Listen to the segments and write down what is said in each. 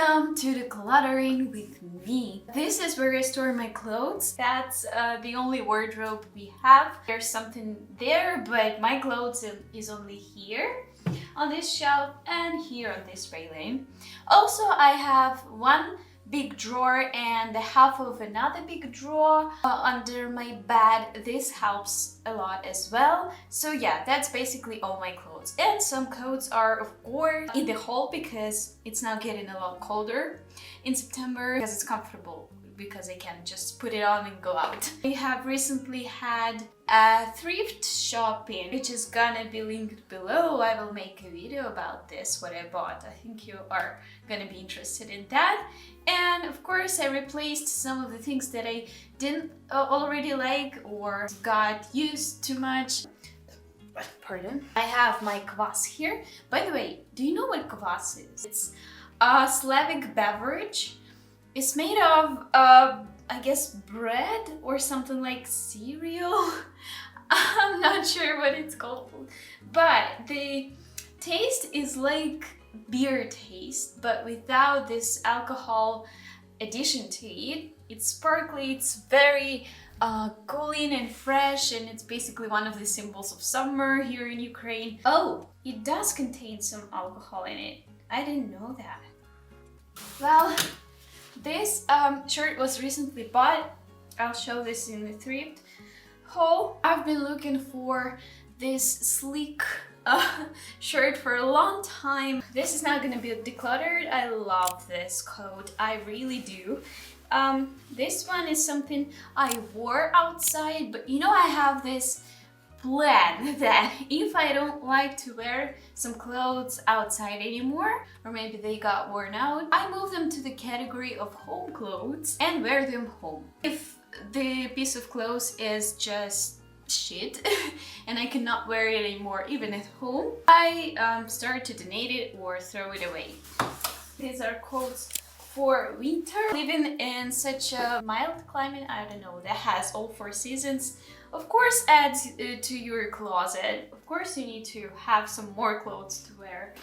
Welcome to decluttering with me. This is where I store my clothes. That's the only wardrobe we have. There's something there, but my clothes is only here on this shelf and here on this railing. Also, I have one big drawer and the half of another big drawer under my bed. This helps a lot as well. So yeah, that's basically all my clothes. And some clothes are of course in the hall because it's now getting a lot colder in September because it's comfortable, because I can just put it on and go out. We have recently had a thrift shopping, which is gonna be linked below. I will make a video about this, what I bought. I think you are gonna be interested in that. And of course I replaced some of the things that I didn't already like or got used too much. Pardon. I have my kvass here. By the way, do you know what kvass is? It's a Slavic beverage. It's made of, I guess, bread or something like cereal. I'm not sure what it's called. But the taste is like beer taste, but without this alcohol addition to it. It's sparkly, it's very cooling and fresh, and it's basically one of the symbols of summer here in Ukraine. Oh, it does contain some alcohol in it. I didn't know that. Well, this shirt was recently bought. I'll show this in the thrift haul. I've been looking for this sleek shirt for a long time. This is now gonna be decluttered. I love this coat, I really do. This one is something I wore outside, but you know, I have this plan that if I don't like to wear some clothes outside anymore, or maybe they got worn out, I move them to the category of home clothes and wear them home. If the piece of clothes is just shit and I cannot wear it anymore even at home, I start to donate it or throw it away. These are coats for winter. Living in such a mild climate, I don't know, that has all 4 seasons, of course adds to your closet. Of course you need to have some more clothes to wear.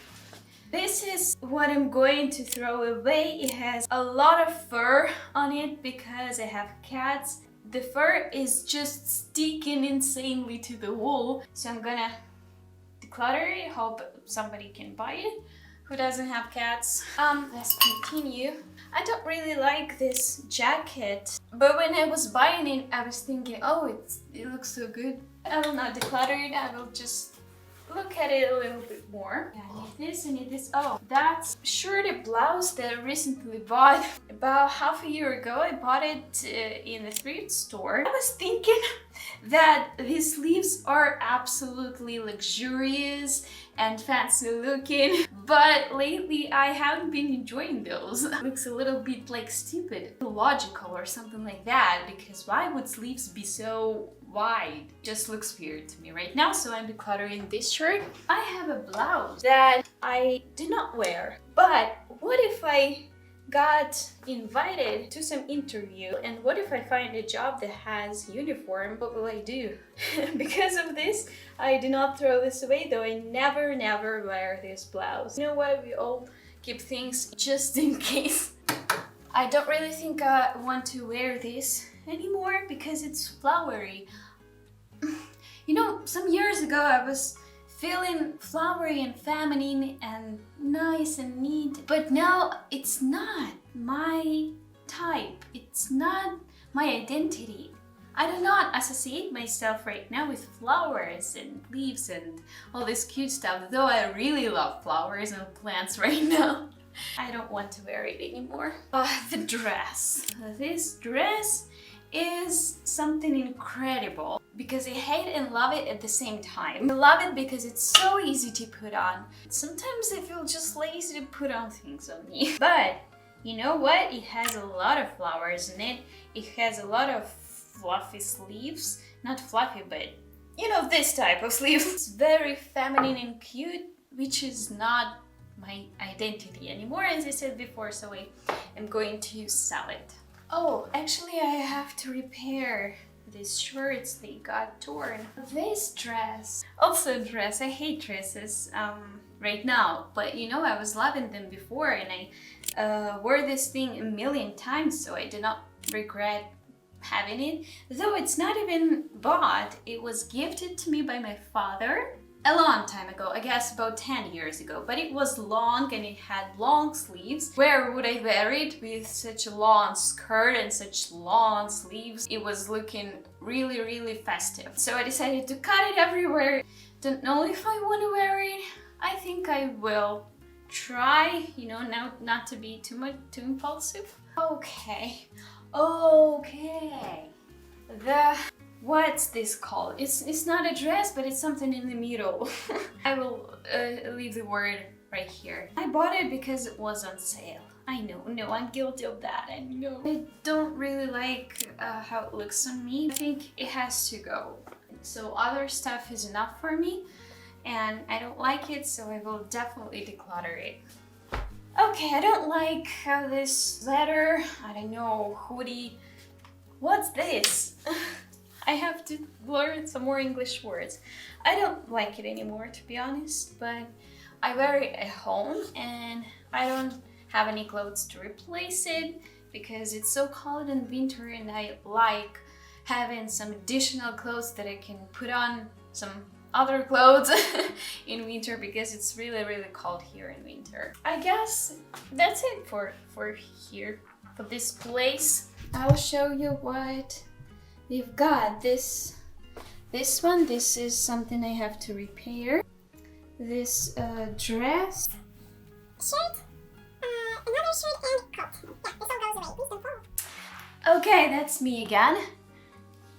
This is what I'm going to throw away. It has a lot of fur on it because I have cats. The fur is just sticking insanely to the wool, so I'm gonna declutter it. Hope somebody can buy it who doesn't have cats. Let's continue. I don't really like this jacket, but when I was buying it, I was thinking, oh, it looks so good. I will not declutter it, I will just look at it a little bit more. Yeah, I need this. Oh, that's shirt and blouse that I recently bought. About half a year ago, I bought it in the thrift store. I was thinking that these sleeves are absolutely luxurious and fancy looking, but lately I haven't been enjoying those. It looks a little bit like stupid, illogical or something like that, because why would sleeves be so wide? Just looks weird to me right now, so I'm decluttering this shirt. I have a blouse that I do not wear, but what if I got invited to some interview, and what if I find a job that has uniform? What will I do? Because of this, I do not throw this away, though I never wear this blouse. You know what, we all keep things just in case. I don't really think I want to wear this anymore because it's flowery. You know, some years ago I was feeling flowery and feminine and nice and neat, but now it's not my type. It's not my identity. I do not associate myself right now with flowers and leaves and all this cute stuff, though I really love flowers and plants right now. I don't want to wear it anymore. The dress. This dress is something incredible because I hate and love it at the same time. I love it because it's so easy to put on. Sometimes I feel just lazy to put on things on me. But you know what? It has a lot of flowers in it. It has a lot of fluffy sleeves. Not fluffy, but you know, this type of sleeves. It's very feminine and cute, which is not my identity anymore, as I said before, so I am going to sell it. Oh, actually I have to repair these shirts, they got torn. This dress, also a dress, I hate dresses right now, but you know, I was loving them before and wore this thing a million times, so I do not regret having it. Though it's not even bought, it was gifted to me by my father a long time ago, I guess about 10 years ago, but it was long and it had long sleeves. Where would I wear it with such a long skirt and such long sleeves? It was looking really, really festive. So I decided to cut it everywhere. Don't know if I want to wear it. I think I will try, you know, now not to be too impulsive. Okay. What's this called? It's not a dress, but it's something in the middle. I will leave the word right here. I bought it because it was on sale. I know, no, I'm guilty of that, I know. I don't really like how it looks on me. I think it has to go. So other stuff is enough for me, and I don't like it, so I will definitely declutter it. Okay, I don't like how this leather, I don't know, hoodie, what's this? I have to learn some more English words. I don't like it anymore, to be honest, but I wear it at home and I don't have any clothes to replace it because it's so cold in winter, and I like having some additional clothes that I can put on some other clothes in winter because it's really, really cold here in winter. I guess that's it for here, for this place. I'll show you what we've got. This one, this is something I have to repair. This dress. Shirt, another shirt and coat. Yeah, this all goes away. Please don't fall. Okay, that's me again.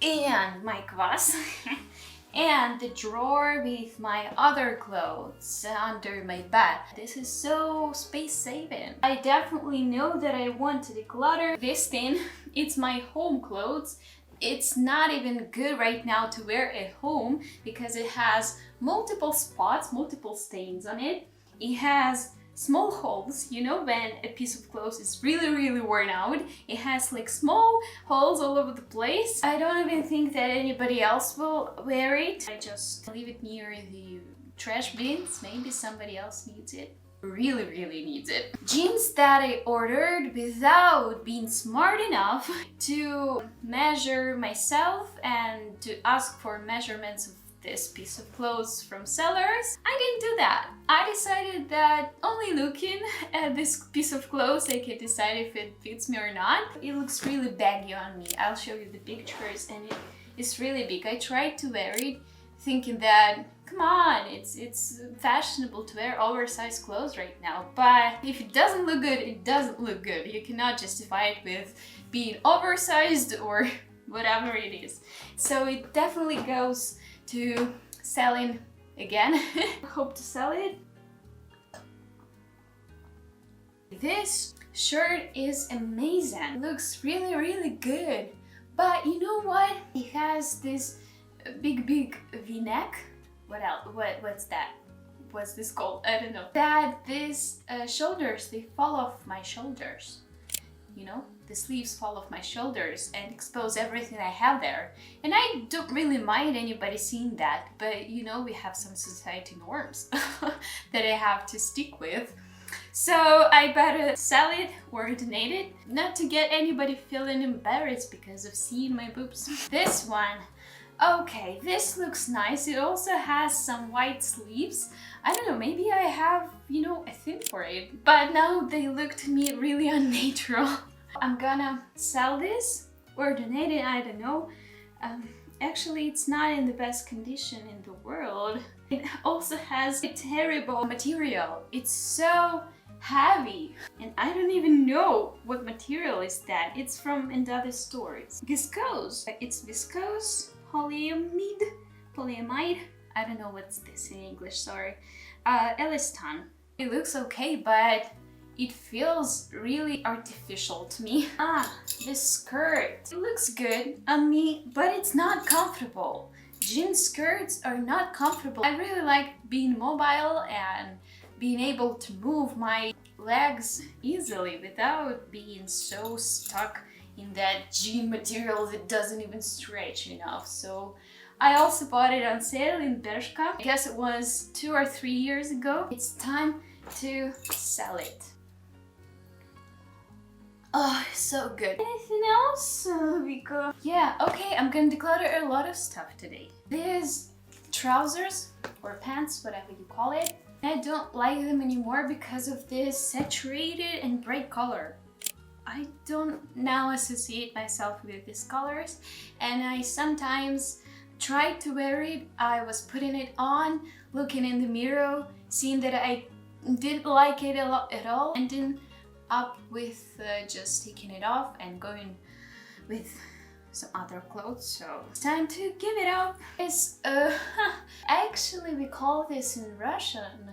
And my kwas. And the drawer with my other clothes under my bed. This is so space saving. I definitely know that I want to declutter this thing. It's my home clothes. It's not even good right now to wear at home because it has multiple spots, multiple stains on it. It has small holes, you know, when a piece of clothes is really, really worn out. It has like small holes all over the place. I don't even think that anybody else will wear it. I just leave it near the trash bins. Maybe somebody else needs it. Really, really needs it. Jeans that I ordered without being smart enough to measure myself and to ask for measurements of this piece of clothes from sellers. I didn't do that. I decided that only looking at this piece of clothes I can decide if it fits me or not. It looks really baggy on me. I'll show you the pictures, and it's really big. I tried to wear it thinking that, come on, it's fashionable to wear oversized clothes right now. But if it doesn't look good, it doesn't look good. You cannot justify it with being oversized or whatever it is. So it definitely goes to selling again. Hope to sell it. This shirt is amazing. It looks really, really good. But you know what? It has this big V-neck. What else? What's that? What's this called? I don't know. That these shoulders, they fall off my shoulders. You know, the sleeves fall off my shoulders and expose everything I have there. And I don't really mind anybody seeing that, but you know, we have some society norms that I have to stick with. So I better sell it or donate it, not to get anybody feeling embarrassed because of seeing my boobs. This one, okay, this looks nice. It also has some white sleeves. I don't know, maybe I have, you know, a thing for it. But now they look to me really unnatural. I'm gonna sell this or donate it, I don't know. Actually, it's not in the best condition in the world. It also has a terrible material. It's so heavy, and I don't even know what material is that. It's from another store. It's viscose. It's viscose polyamide. I don't know what's this in English, sorry. Elastan. It looks okay, but it feels really artificial to me. This skirt. It looks good on me, but it's not comfortable. Jean skirts are not comfortable. I really like being mobile and being able to move my legs easily without being so stuck in that jean material that doesn't even stretch enough. So I also bought it on sale in Bershka. I guess it was 2 or 3 years ago. It's time to sell it. Oh, so good. Anything else? Because yeah, okay, I'm gonna declutter a lot of stuff today. These trousers or pants, whatever you call it, I don't like them anymore because of this saturated and bright color. I don't now associate myself with these colors, and I sometimes tried to wear it. I was putting it on, looking in the mirror, seeing that I didn't like it a lot at all, ending up with just taking it off and going with some other clothes. So it's time to give it up. It's actually we call this in Russian.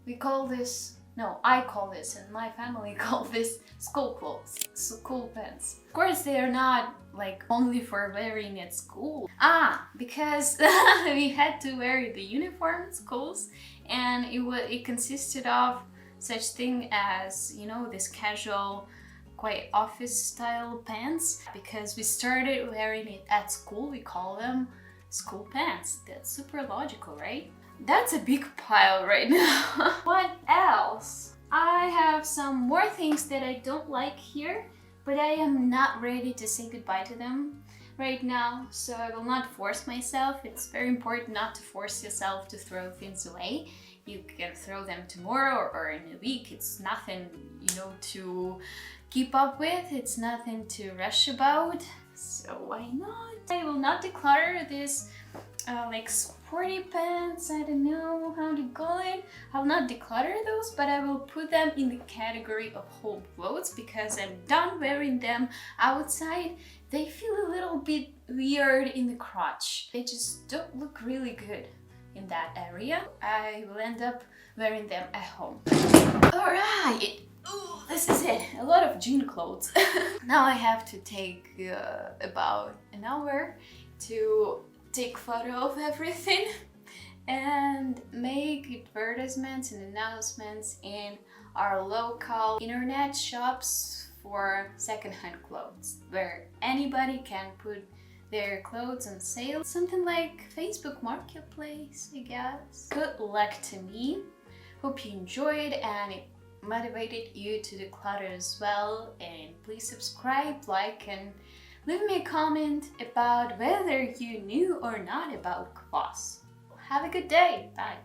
We call this, no, I call this and my family call this school clothes, school pants. Of course, they are not like only for wearing at school. Because we had to wear the uniform at schools, and it consisted of such thing as, you know, this casual, quite office style pants. Because we started wearing it at school, we call them school pants. That's super logical, right? That's a big pile right now. What else? I have some more things that I don't like here, but I am not ready to say goodbye to them right now, so I will not force myself. It's very important not to force yourself to throw things away. You can throw them tomorrow or in a week. It's nothing, you know, to keep up with. It's nothing to rush about, so why not? I will not declutter this like sporty pants, I don't know how to call it. I'll not declutter those, but I will put them in the category of whole clothes because I'm done wearing them outside. They feel a little bit weird in the crotch. They just don't look really good in that area. I will end up wearing them at home. Alright, ooh, this is it. A lot of jean clothes. Now I have to take about an hour to take photo of everything and make advertisements and announcements in our local internet shops for secondhand clothes, where anybody can put their clothes on sale. Something like Facebook Marketplace, I guess. Good luck to me. Hope you enjoyed and it motivated you to declutter as well. And please subscribe, like, and leave me a comment about whether you knew or not about cloths. Have a good day. Bye.